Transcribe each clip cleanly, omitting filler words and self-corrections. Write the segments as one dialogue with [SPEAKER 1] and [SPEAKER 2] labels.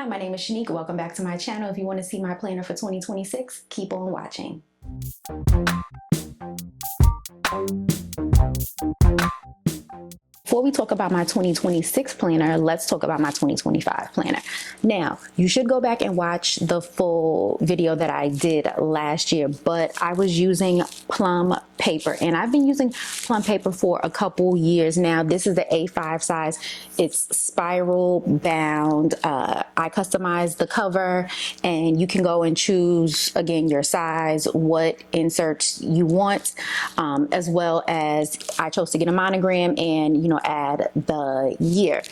[SPEAKER 1] Hi, my name is Shanique. Welcome back to my channel. If you want to see my planner for 2026, keep on watching. Before we talk about my 2026 planner, let's talk about my 2025 planner. Now, you should go back and watch the full video that I did last year, but I was using plum paper, and I've been using plum paper for a couple years now. This is the A5 size. It's spiral bound. I customized the cover, and you can go and choose, again, your size, what inserts you want, as well as I chose to get a monogram and, add the year.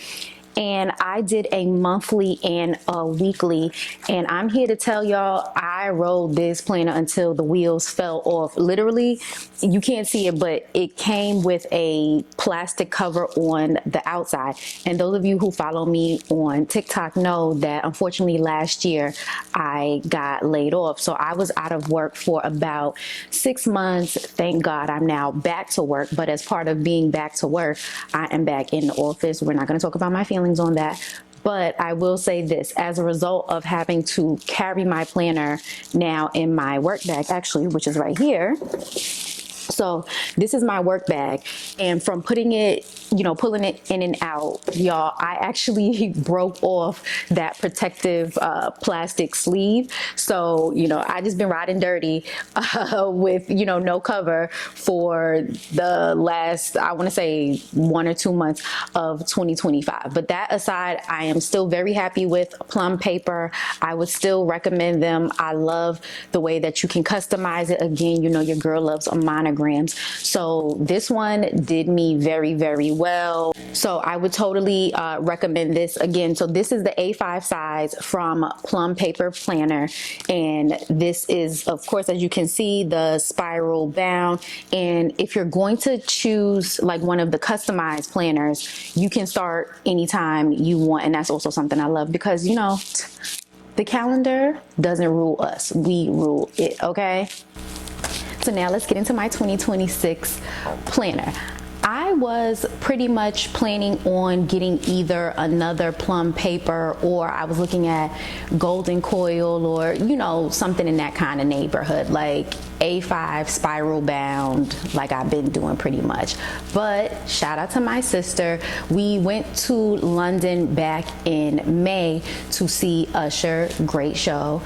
[SPEAKER 1] And I did a monthly and a weekly, and I'm here to tell y'all, I rolled this planner until the wheels fell off. Literally, you can't see it, but it came with a plastic cover on the outside. And those of you who follow me on TikTok know that unfortunately last year I got laid off. So I was out of work for about 6 months. Thank God I'm now back to work. But as part of being back to work, I am back in the office. We're not going to talk about my feelings on that, but I will say this: as a result of having to carry my planner now in my work bag, actually, which is right here. So this is my work bag, and from putting it, pulling it in and out, y'all, I actually broke off that protective plastic sleeve. So, I just been riding dirty with, no cover for the last, I want to say 1 or 2 months of 2025. But that aside, I am still very happy with plum paper. I would still recommend them. I love the way that you can customize it. Again, your girl loves a monogram. So this one did me very, very well. So I would totally recommend this again. So this is the A5 size from Plum Paper Planner. And this is, of course, as you can see, the spiral bound. And if you're going to choose like one of the customized planners, you can start anytime you want. And that's also something I love because, the calendar doesn't rule us. We rule it, okay? So now let's get into my 2026 planner. I was pretty much planning on getting either another plum paper, or I was looking at golden coil, or something in that kind of neighborhood, like A5 spiral bound, like I've been doing pretty much. But shout out to my sister. We went to London back in May to see Usher. Great show.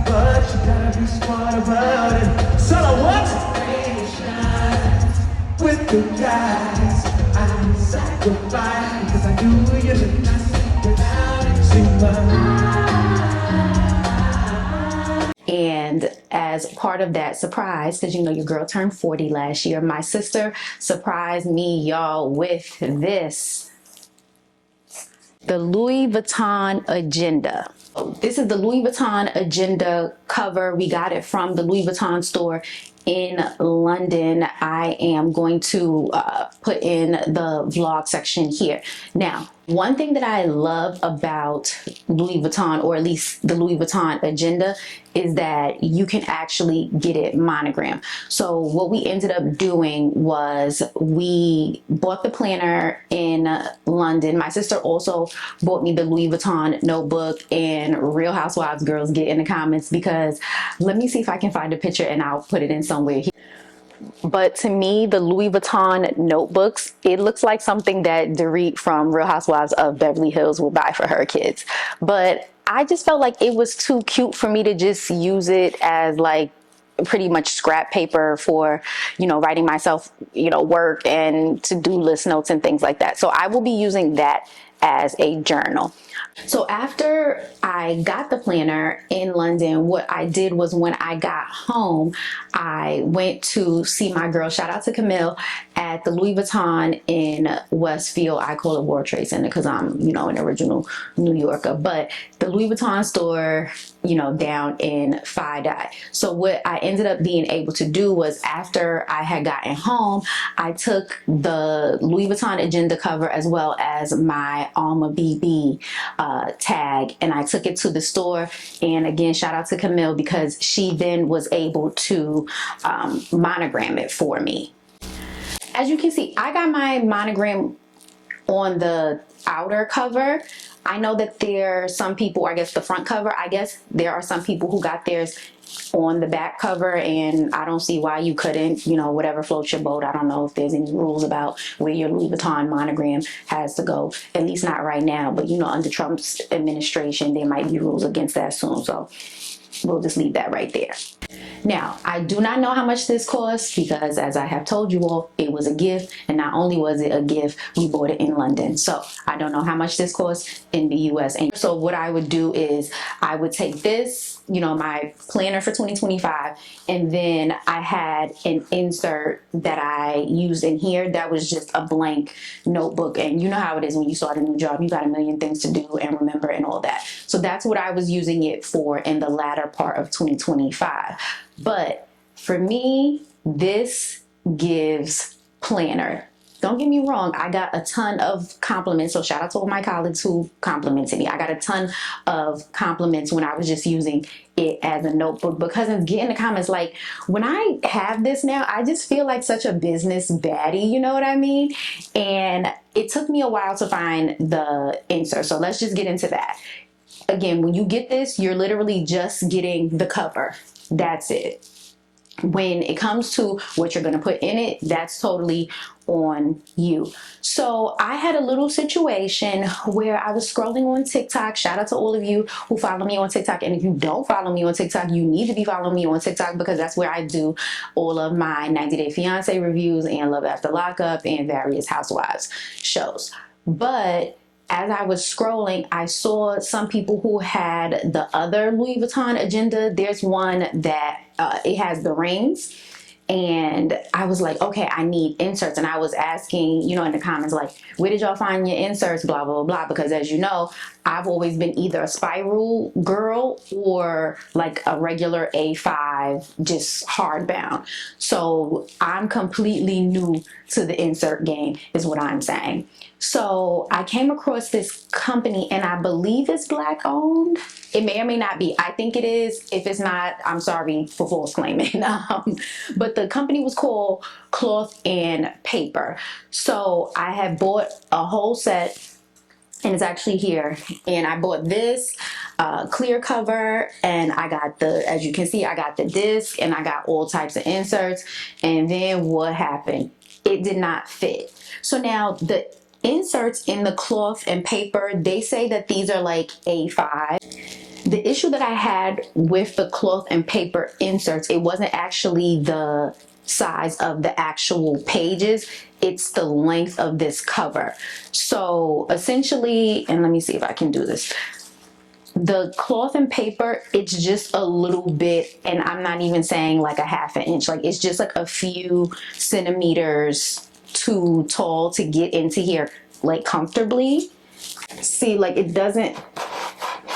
[SPEAKER 2] But you gotta be smart about it. So what? With the guys, I sacrifice because I knew you did not
[SPEAKER 1] And as part of that surprise, because your girl turned 40 last year, my sister surprised me, y'all, with this. The Louis Vuitton Agenda. This is the Louis Vuitton Agenda cover. We got it from the Louis Vuitton store in London. I am going to put in the vlog section here. Now, one thing that I love about Louis Vuitton, or at least the Louis Vuitton Agenda, is that you can actually get it monogrammed. So what we ended up doing was we bought the planner in London. My sister also bought me the Louis Vuitton notebook, and Real Housewives girls, get in the comments, because let me see if I can find a picture and I'll put it in somewhere here. But to me, the Louis Vuitton notebooks, it looks like something that Dorit from Real Housewives of Beverly Hills will buy for her kids. But I just felt like it was too cute for me to just use it as like pretty much scrap paper for, writing myself, work and to-do list notes and things like that. So I will be using that as a journal. So after I got the planner in London, what I did was when I got home, I went to see my girl, shout out to Camille, at the Louis Vuitton in Westfield. I call it World Trade Center because I'm, an original New Yorker. But the Louis Vuitton store, down in 5-dye. So what I ended up being able to do was, after I had gotten home, I took the Louis Vuitton Agenda cover as well as my Alma BB tag, and I took it to the store. And again, shout out to Camille, because she then was able to monogram it for me. As you can see, I got my monogram on the outer cover. I know that there are some people, I guess the front cover, I guess there are some people who got theirs on the back cover, and I don't see why you couldn't, whatever floats your boat. I don't know if there's any rules about where your Louis Vuitton monogram has to go, at least not right now, but under Trump's administration, there might be rules against that soon. So we'll just leave that right there. Now, I do not know how much this costs, because as I have told you all, it was a gift, and not only was it a gift, we bought it in London. So I don't know how much this costs in the US. And so what I would do is I would take this, my planner for 2025, and then I had an insert that I used in here that was just a blank notebook. And you know how it is when you start a new job, you got a million things to do and remember and all that. So that's what I was using it for in the latter part of 2025. But for me, this gives planner. Don't get me wrong, I got a ton of compliments. So shout out to all my colleagues who complimented me. I got a ton of compliments when I was just using it as a notebook, because I'm getting the comments like, when I have this now, I just feel like such a business baddie, you know what I mean? And it took me a while to find the insert. So let's just get into that. Again, when you get this, you're literally just getting the cover. That's it. When it comes to what you're going to put in it, that's totally on you. So I had a little situation where I was scrolling on TikTok. Shout out to all of you who follow me on TikTok. And if you don't follow me on TikTok, you need to be following me on TikTok, because that's where I do all of my 90 Day Fiance reviews and Love After Lockup and various Housewives shows. But as I was scrolling, I saw some people who had the other Louis Vuitton Agenda. There's one that it has the rings, and I was like, okay, I need inserts. And I was asking, in the comments, like, where did y'all find your inserts, blah, blah, blah, because as you know, I've always been either a spiral girl or like a regular A5, just hardbound. So I'm completely new to the insert game, is what I'm saying. So I came across this company, and I believe it's Black owned. It may or may not be. I think it is. If it's not, I'm sorry for false claiming. But the company was called Cloth and Paper. So I had bought a whole set, and it's actually here. And I bought this clear cover, and I got as you can see, I got the disc, and I got all types of inserts. And then what happened? It did not fit. So now the inserts in the Cloth and Paper, they say that these are like A5. The issue that I had with the Cloth and Paper inserts, it wasn't actually the size of the actual pages, it's the length of this cover. So essentially, and let me see if I can do this, the Cloth and Paper, it's just a little bit, and I'm not even saying like a half an inch, like it's just like a few centimeters too tall to get into here like comfortably. See, like it doesn't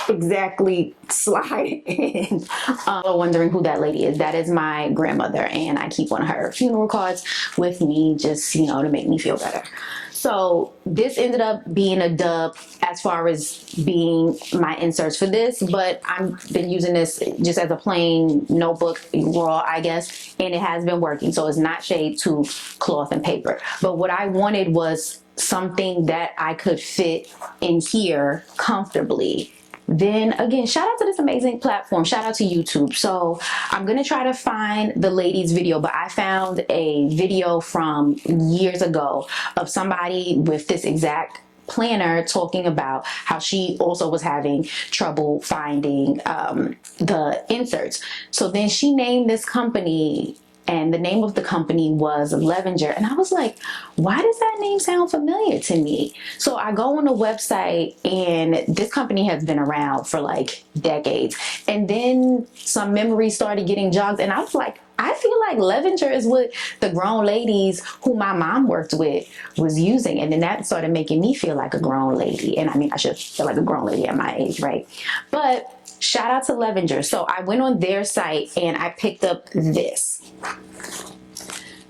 [SPEAKER 1] exactly slide in. Wondering who that lady is, that is my grandmother, and I keep one of her funeral cards with me, just to make me feel better. So this ended up being a dub as far as being my inserts for this, but I've been using this just as a plain notebook, raw, I guess, and it has been working. So it's not shade to Cloth and Paper. But what I wanted was something that I could fit in here comfortably. Then again, shout out to this amazing platform. Shout out to YouTube. So I'm going to try to find the lady's video, but I found a video from years ago of somebody with this exact planner talking about how she also was having trouble finding the inserts. So then she named this company, and the name of the company was Levenger. And I was like, why does that name sound familiar to me? So I go on the website, and this company has been around for like decades. And then some memories started getting jogged, and I was like, I feel like Levenger is what the grown ladies who my mom worked with was using. And then that started making me feel like a grown lady. And I mean, I should feel like a grown lady at my age, right? But Shout out to Levenger. So I went on their site and I picked up this.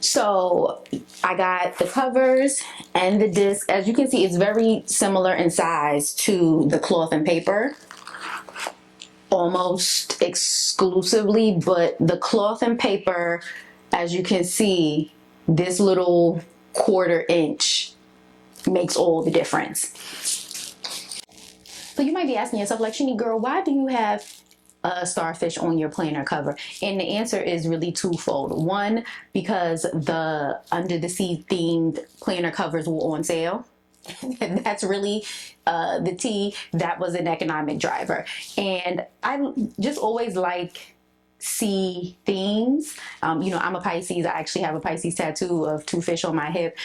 [SPEAKER 1] So I got the covers and the disc. As you can see, it's very similar in size to the cloth and paper, almost exclusively, but the cloth and paper, as you can see, this little 1/4 inch makes all the difference. So you might be asking yourself, like, Shanique, girl, why do you have a starfish on your planner cover? And the answer is really twofold. One, because the Under the Sea themed planner covers were on sale. And that's really the tea. That was an economic driver. And I just always like sea themes. You know, I'm a Pisces. I actually have a Pisces tattoo of 2 fish on my hip.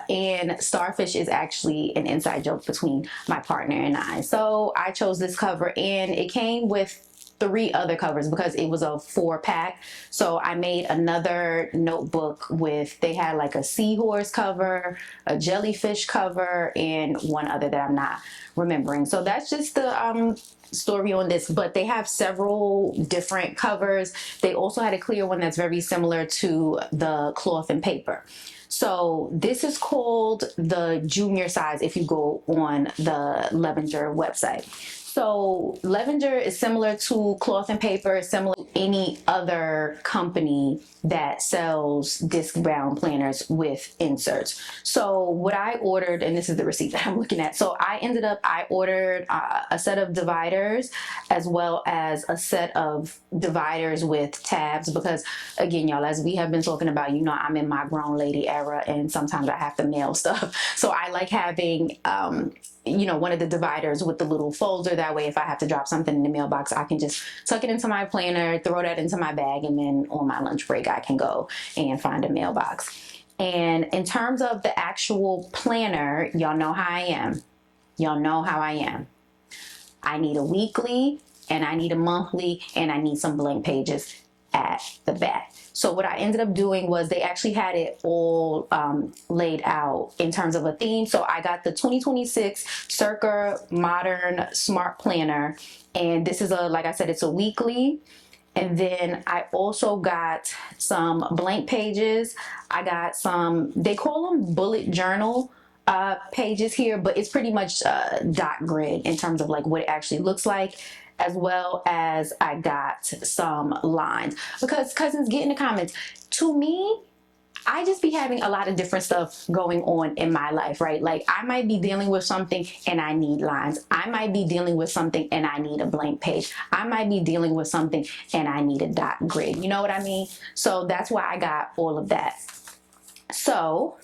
[SPEAKER 1] And starfish is actually an inside joke between my partner and I. So I chose this cover, and it came with 3 other covers because it was a 4-pack. So I made another notebook with, they had like a seahorse cover, a jellyfish cover, and one other that I'm not remembering. So that's just the story on this, but they have several different covers. They also had a clear one that's very similar to the cloth and paper. So this is called the junior size if you go on the Levenger website. So Levenger is similar to cloth and paper, similar to any other company that sells disc bound planners with inserts. So what I ordered, and this is the receipt that I'm looking at. So I ordered a set of dividers as well as a set of dividers with tabs, because again, y'all, as we have been talking about, you know, I'm in my grown lady era and sometimes I have to mail stuff. So I like having, you know, one of the dividers with the little folder. That way, if I have to drop something in the mailbox, I can just tuck it into my planner, throw that into my bag, and then on my lunch break, I can go and find a mailbox. And in terms of the actual planner, y'all know how I am. Y'all know how I am. I need a weekly, and I need a monthly, and I need some blank pages at the back. So what I ended up doing was they actually had it all laid out in terms of a theme. So I got the 2026 Circa Modern Smart Planner. And this is like I said, it's a weekly. And then I also got some blank pages. I got some, they call them bullet journal pages here, but it's pretty much dot grid in terms of like what it actually looks like, as well as I got some lines. Because cousins, get in the comments. To me, I just be having a lot of different stuff going on in my life, right? Like I might be dealing with something and I need lines. I might be dealing with something and I need a blank page. I might be dealing with something and I need a dot grid. You know what I mean? So that's why I got all of that. So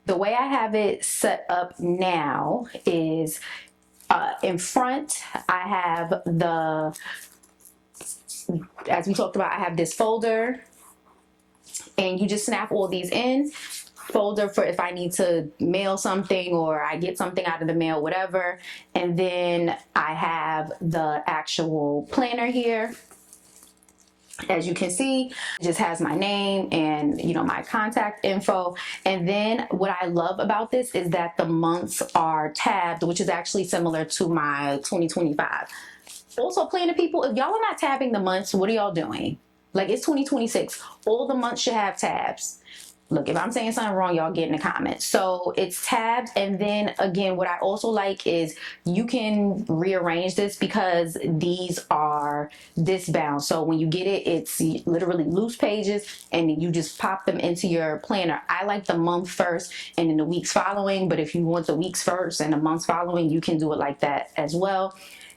[SPEAKER 1] the way I have it set up now is in front, I have the, as we talked about, I have this folder, and you just snap all these in. Folder for if I need to mail something or I get something out of the mail, whatever. And then I have the actual planner here. As you can see, it just has my name and, you know, my contact info. And then what I love about this is that the months are tabbed, which is actually similar to my 2025. Also, planner people, if y'all are not tabbing the months, what are y'all doing? Like, it's 2026. All the months should have tabs. Look, if I'm saying something wrong, y'all get in the comments. So it's tabbed. And then again, what I also like is you can rearrange this because these are disc bound. So when you get it, it's literally loose pages and you just pop them into your planner. I like the month first and then the weeks following. But if you want the weeks first and the months following, you can do it like that as well.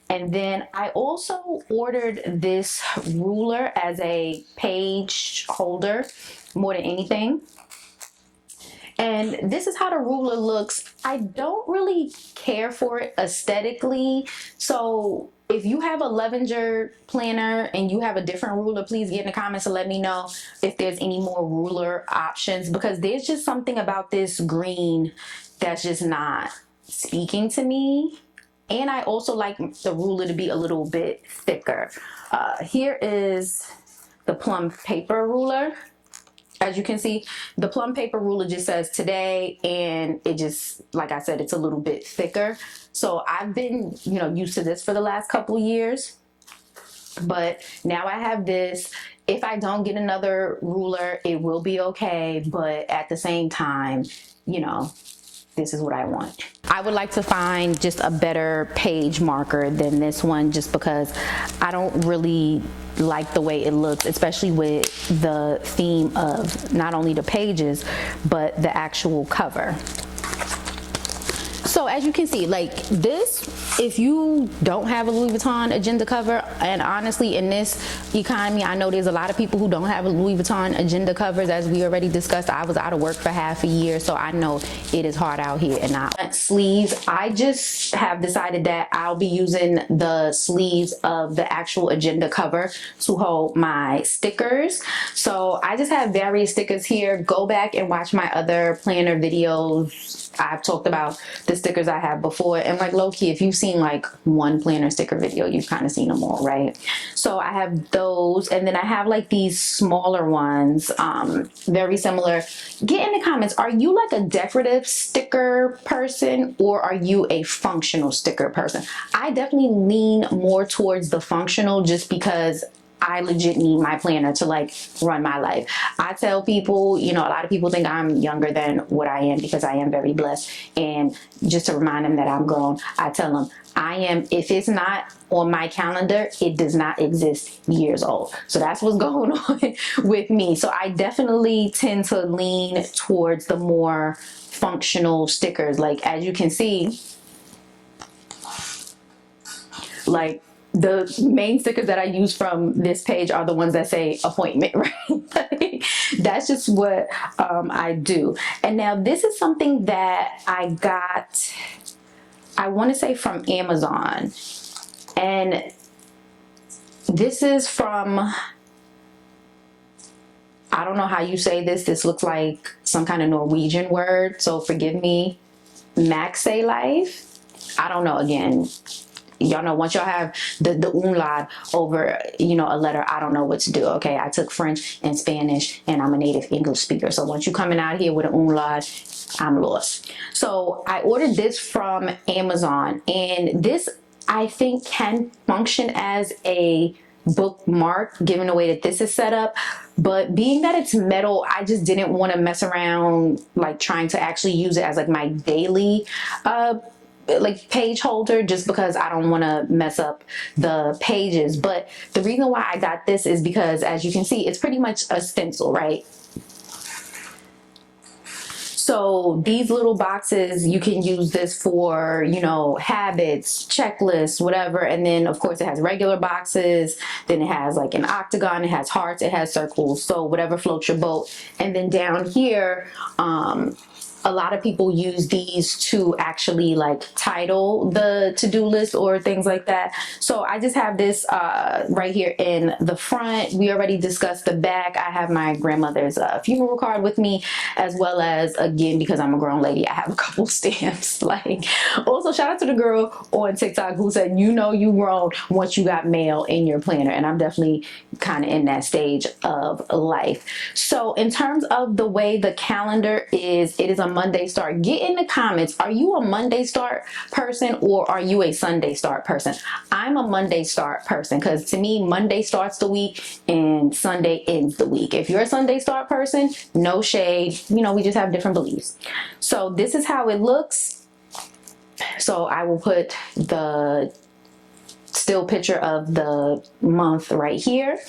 [SPEAKER 1] And then I also ordered this ruler as a page holder more than anything. And this is how the ruler looks. I don't really care for it aesthetically. So if you have a Levenger planner and you have a different ruler, please get in the comments and let me know if there's any more ruler options, because there's just something about this green that's just not speaking to me. And I also like the ruler to be a little bit thicker. Here is the plum paper ruler. As you can see, the plum paper ruler just says today, and it just, like I said, it's a little bit thicker. So I've been, used to this for the last couple years, but now I have this. If I don't get another ruler, it will be okay, but at the same time, this is what I want. I would like to find just a better page marker than this one, just because I don't really like the way it looks, especially with the theme of not only the pages, but the actual cover. So as you can see, like this, if you don't have a Louis Vuitton agenda cover, and honestly in this economy, I know there's a lot of people who don't have a Louis Vuitton agenda covers. As we already discussed, I was out of work for half a year, so I know it is hard out here. And now sleeves, I just have decided that I'll be using the sleeves of the actual agenda cover to hold my stickers. So I just have various stickers here. Go back and watch my other planner videos. I've talked about the stickers I have before, and like low-key, if you've seen like one planner sticker video, you've kind of seen them all, right? So I have those, and then I have like these smaller ones, very similar. Get in the comments, are you like a decorative sticker person, or are you a functional sticker person? I definitely lean more towards the functional, just because I legit need my planner to like run my life. I tell people, a lot of people think I'm younger than what I am, because I am very blessed. And just to remind them that I'm grown, I tell them I am, if it's not on my calendar, it does not exist years old. So that's what's going on with me. So I definitely tend to lean towards the more functional stickers. Like, as you can see, like, the main stickers that I use from this page are the ones that say appointment, right? Like, that's just what I do. And now this is something that I got, I want to say from Amazon. And this is from, I don't know how you say this. This looks like some kind of Norwegian word, so forgive me. Maxe Life. I don't know, again. Y'all know, once y'all have the umlaut over, a letter, I don't know what to do, okay? I took French and Spanish, and I'm a native English speaker. So once you coming out here with an umlaut, I'm lost. So I ordered this from Amazon, and this, I think, can function as a bookmark, given the way that this is set up. But being that it's metal, I just didn't want to mess around, like trying to actually use it as like my daily like page holder, just because I don't want to mess up the pages. But the reason why I got this is because, as you can see, it's pretty much a stencil, right? So these little boxes, you can use this for, habits, checklists, whatever. And then of course it has regular boxes. Then it has like an octagon, it has hearts, it has circles. So whatever floats your boat. And then down here, a lot of people use these to actually like title the to-do list or things like that. So I just have this right here in the front. We already discussed the back. I have my grandmother's funeral card with me, as well as, again, because I'm a grown lady, I have a couple stamps. Like, also shout out to the girl on TikTok who said, you grown once you got mail in your planner. And I'm definitely kind of in that stage of life. So in terms of the way the calendar is, it is a Monday start. Get in the comments, are you a Monday start person, or are you a Sunday start person? I'm a Monday start person, because to me, Monday starts the week and Sunday ends the week. If you're a Sunday start person, no shade, we just have different beliefs. So this is how it looks. So I will put the still picture of the month right here.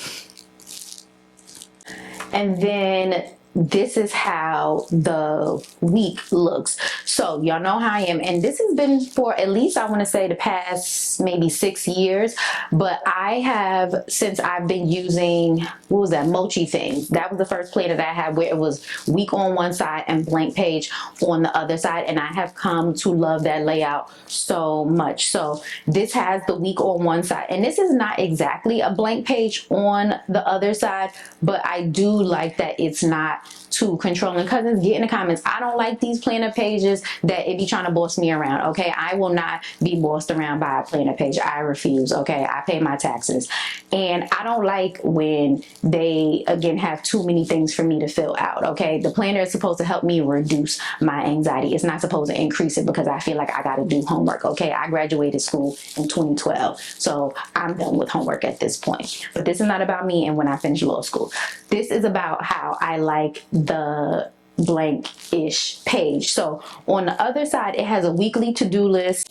[SPEAKER 1] And then this is how the week looks. So y'all know how I am, and this has been for at least, I want to say, the past maybe 6 years. But I have, since I've been using, what was that, Mochi thing. That was the first planner that I had, where it was week on one side and blank page on the other side, and I have come to love that layout so much. So this has the week on one side, and this is not exactly a blank page on the other side, but I do like that it's not too controlling. Cousins, get in the comments. I don't like these planner pages pages that it be trying to boss me around. Okay, I will not be bossed around by a planner page. I refuse. Okay, I pay my taxes, and I don't like when they again have too many things for me to fill out. Okay, the planner is supposed to help me reduce my anxiety. It's not supposed to increase it because I feel like I got to do homework. Okay, I graduated school in 2012, so I'm done with homework at this point. But this is not about me and when I finish law school. This is about how I like the blank-ish page. So on the other side, it has a weekly to-do list.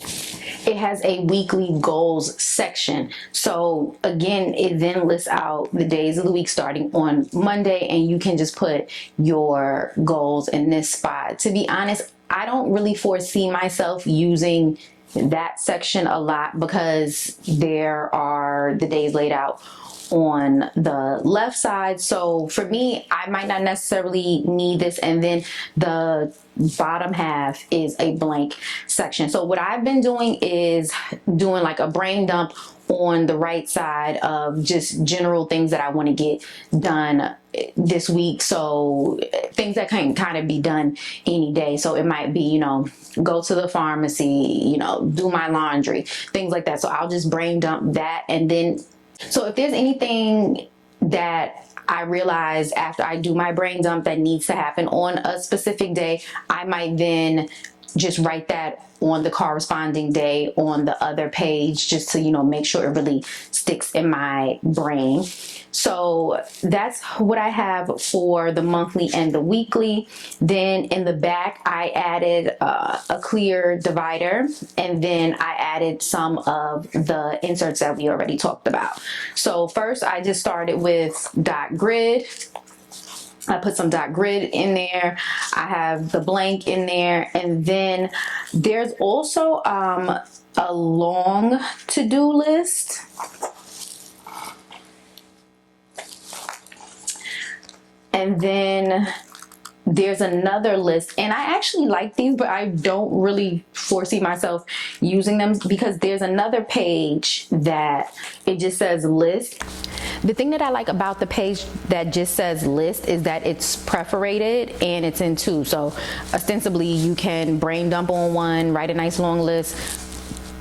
[SPEAKER 1] It has a weekly goals section. So again, it then lists out the days of the week starting on Monday, and you can just put your goals in this spot. To be honest, I don't really foresee myself using that section a lot because there are the days laid out on the left side. So for me, I might not necessarily need this. And then the bottom half is a blank section. So what I've been doing is doing like a brain dump on the right side of just general things that I want to get done this week. So things that can kind of be done any day. So it might be, you know, go to the pharmacy, you know, do my laundry, things like that. So I'll just brain dump that. And then so if there's anything that I realize after I do my brain dump that needs to happen on a specific day, I might then just write that on the corresponding day on the other page just to, you know, make sure it really sticks in my brain. So that's what I have for the monthly and the weekly. Then in the back, I added a clear divider, and then I added some of the inserts that we already talked about. So first, I just started with dot grid. I put some dot grid in there. I have the blank in there. And then there's also a long to-do list. And then there's another list, and I actually like these, but I don't really foresee myself using them because there's another page that it just says list. The thing that I like about the page that just says list is that it's perforated and it's in two. So ostensibly you can brain dump on one, write a nice long list,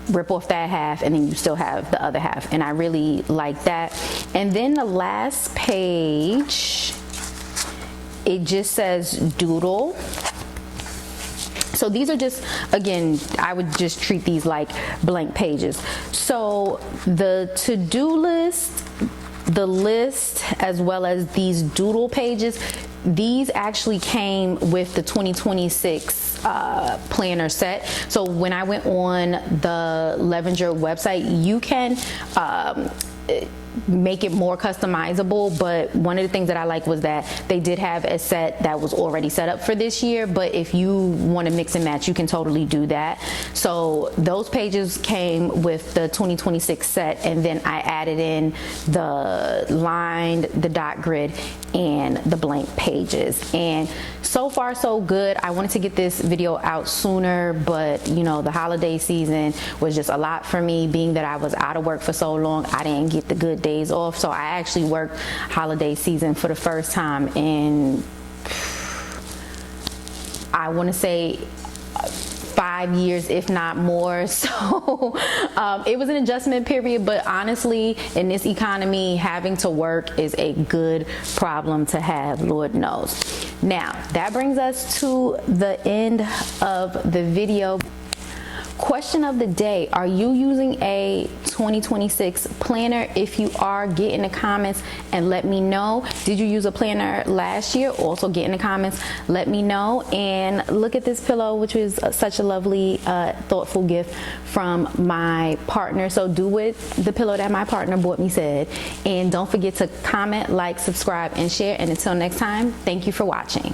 [SPEAKER 1] rip off that half, and then you still have the other half. And I really like that. And then the last page, it just says doodle. So these are just, again, I would just treat these like blank pages. So the to-do list, the list, as well as these doodle pages, these actually came with the 2026 planner set. So when I went on the Levenger website, you can make it more customizable, but one of the things that I like was that they did have a set that was already set up for this year, but if you want to mix and match, you can totally do that. So those pages came with the 2026 set, and then I added in the lined, the dot grid, and the blank pages. And so far so good. I wanted to get this video out sooner, but you know, the holiday season was just a lot for me. Being that I was out of work for so long, I didn't get the good days off. So I actually worked holiday season for the first time in, I want to say 5 years, if not more. So it was an adjustment period, but honestly, in this economy, having to work is a good problem to have, Lord knows. Now, that brings us to the end of the video. Question of the day: are you using a 2026 planner? If you are, get in the comments and let me know. Did you use a planner last year? Also get in the comments, let me know. And look at this pillow, which was such a lovely thoughtful gift from my partner. So do what the pillow that my partner bought me said, and don't forget to comment, like, subscribe, and share. And until next time, thank you for watching.